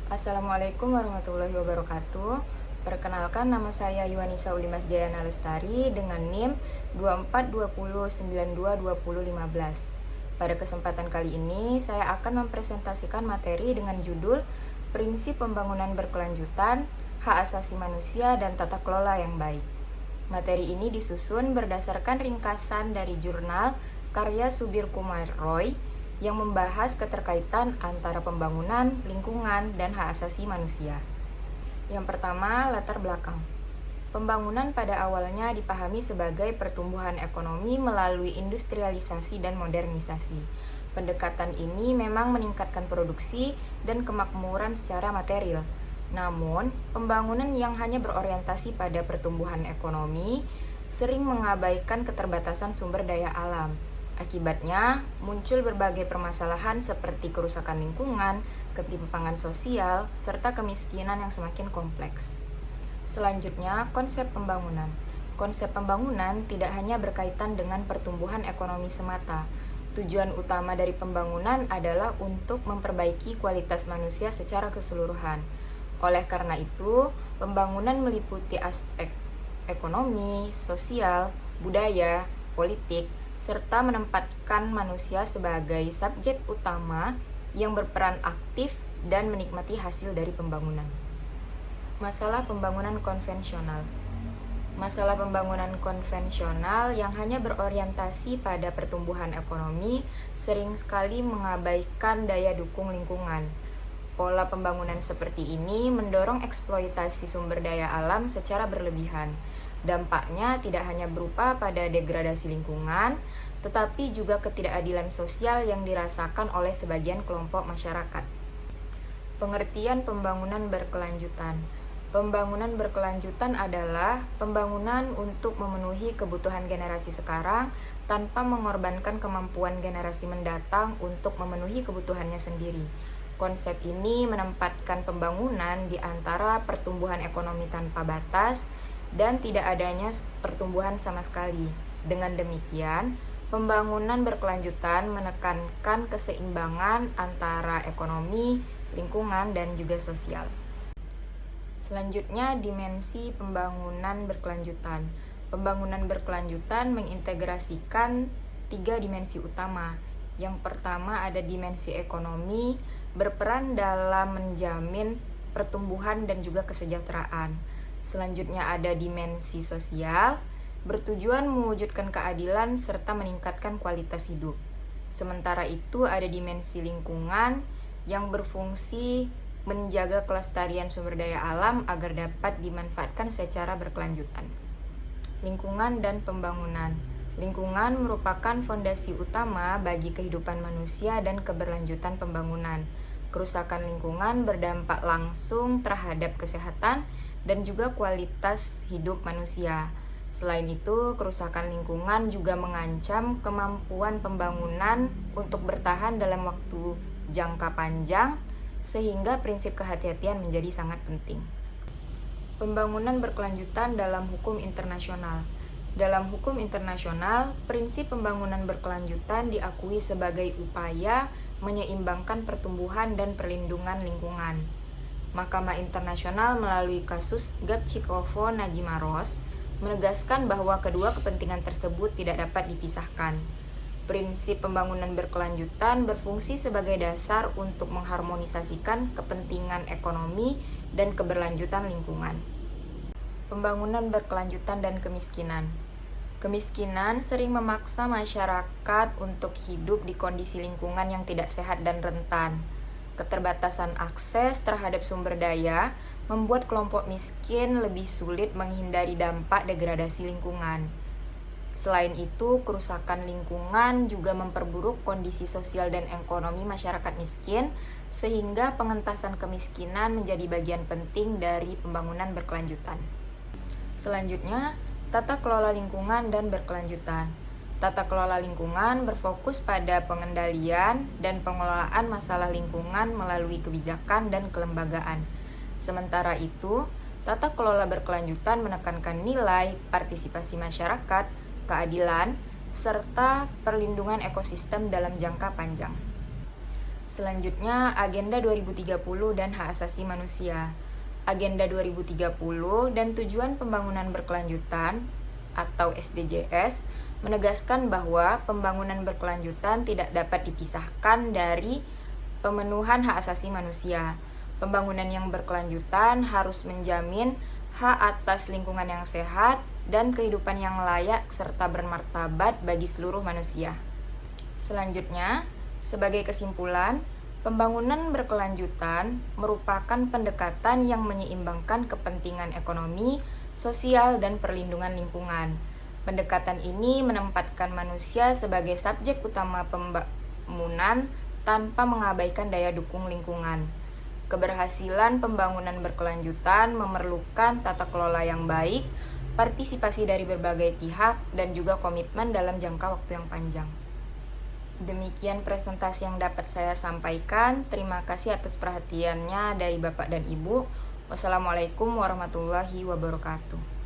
Assalamualaikum warahmatullahi wabarakatuh. Perkenalkan, nama saya Yuanisa Ulimas Jayana Lestari dengan NIM 2420922015. Pada kesempatan kali ini, saya akan mempresentasikan materi dengan judul Prinsip Pembangunan Berkelanjutan, Hak Asasi Manusia, dan Tata Kelola yang Baik. Materi ini disusun berdasarkan ringkasan dari jurnal karya Subir Kumar Roy yang membahas keterkaitan antara pembangunan, lingkungan, dan hak asasi manusia. Yang pertama, latar belakang. Pembangunan pada awalnya dipahami sebagai pertumbuhan ekonomi melalui industrialisasi dan modernisasi. Pendekatan ini memang meningkatkan produksi dan kemakmuran secara material. Namun, pembangunan yang hanya berorientasi pada pertumbuhan ekonomi sering mengabaikan keterbatasan sumber daya alam. Akibatnya, muncul berbagai permasalahan seperti kerusakan lingkungan, ketimpangan sosial, serta kemiskinan yang semakin kompleks. Selanjutnya, konsep pembangunan. Konsep pembangunan tidak hanya berkaitan dengan pertumbuhan ekonomi semata. Tujuan utama dari pembangunan adalah untuk memperbaiki kualitas manusia secara keseluruhan. Oleh karena itu, pembangunan meliputi aspek ekonomi, sosial, budaya, politik, serta menempatkan manusia sebagai subjek utama yang berperan aktif dan menikmati hasil dari pembangunan. Masalah pembangunan konvensional. Masalah pembangunan konvensional yang hanya berorientasi pada pertumbuhan ekonomi sering sekali mengabaikan daya dukung lingkungan. Pola pembangunan seperti ini mendorong eksploitasi sumber daya alam secara berlebihan. Dampaknya tidak hanya berupa pada degradasi lingkungan, tetapi juga ketidakadilan sosial yang dirasakan oleh sebagian kelompok masyarakat. Pengertian pembangunan berkelanjutan. Pembangunan berkelanjutan adalah pembangunan untuk memenuhi kebutuhan generasi sekarang tanpa mengorbankan kemampuan generasi mendatang untuk memenuhi kebutuhannya sendiri. Konsep ini menempatkan pembangunan di antara pertumbuhan ekonomi tanpa batas dan tidak adanya pertumbuhan sama sekali. Dengan demikian, pembangunan berkelanjutan menekankan keseimbangan antara ekonomi, lingkungan, dan juga sosial. Selanjutnya, dimensi pembangunan berkelanjutan. Pembangunan berkelanjutan mengintegrasikan 3 dimensi utama. Yang pertama ada dimensi ekonomi, berperan dalam menjamin pertumbuhan dan juga kesejahteraan. Selanjutnya ada dimensi sosial, bertujuan mewujudkan keadilan serta meningkatkan kualitas hidup. Sementara itu ada dimensi lingkungan yang berfungsi menjaga kelestarian sumber daya alam agar dapat dimanfaatkan secara berkelanjutan. Lingkungan dan pembangunan. Lingkungan merupakan fondasi utama bagi kehidupan manusia dan keberlanjutan pembangunan. Kerusakan lingkungan berdampak langsung terhadap kesehatan dan juga kualitas hidup manusia. Selain itu, kerusakan lingkungan juga mengancam kemampuan pembangunan untuk bertahan dalam waktu jangka panjang, sehingga prinsip kehati-hatian menjadi sangat penting. Pembangunan berkelanjutan dalam hukum internasional. Dalam hukum internasional, prinsip pembangunan berkelanjutan diakui sebagai upaya menyeimbangkan pertumbuhan dan perlindungan lingkungan. Mahkamah Internasional melalui kasus Gabčíkovo-Nagymaros menegaskan bahwa kedua kepentingan tersebut tidak dapat dipisahkan. Prinsip pembangunan berkelanjutan berfungsi sebagai dasar untuk mengharmonisasikan kepentingan ekonomi dan keberlanjutan lingkungan. Pembangunan berkelanjutan dan kemiskinan. Kemiskinan sering memaksa masyarakat untuk hidup di kondisi lingkungan yang tidak sehat dan rentan. Keterbatasan akses terhadap sumber daya membuat kelompok miskin lebih sulit menghindari dampak degradasi lingkungan. Selain itu, kerusakan lingkungan juga memperburuk kondisi sosial dan ekonomi masyarakat miskin, sehingga pengentasan kemiskinan menjadi bagian penting dari pembangunan berkelanjutan. Selanjutnya, tata kelola lingkungan dan berkelanjutan. Tata kelola lingkungan berfokus pada pengendalian dan pengelolaan masalah lingkungan melalui kebijakan dan kelembagaan. Sementara itu, tata kelola berkelanjutan menekankan nilai partisipasi masyarakat, keadilan, serta perlindungan ekosistem dalam jangka panjang. Selanjutnya, Agenda 2030 dan Hak Asasi Manusia. Agenda 2030 dan Tujuan Pembangunan Berkelanjutan atau SDGs menegaskan bahwa pembangunan berkelanjutan tidak dapat dipisahkan dari pemenuhan hak asasi manusia. Pembangunan yang berkelanjutan harus menjamin hak atas lingkungan yang sehat dan kehidupan yang layak serta bermartabat bagi seluruh manusia. Selanjutnya, sebagai kesimpulan, pembangunan berkelanjutan merupakan pendekatan yang menyeimbangkan kepentingan ekonomi, sosial, dan perlindungan lingkungan. Pendekatan ini menempatkan manusia sebagai subjek utama pembangunan tanpa mengabaikan daya dukung lingkungan. Keberhasilan pembangunan berkelanjutan memerlukan tata kelola yang baik, partisipasi dari berbagai pihak, dan juga komitmen dalam jangka waktu yang panjang. Demikian presentasi yang dapat saya sampaikan. Terima kasih atas perhatiannya dari Bapak dan Ibu. Wassalamualaikum warahmatullahi wabarakatuh.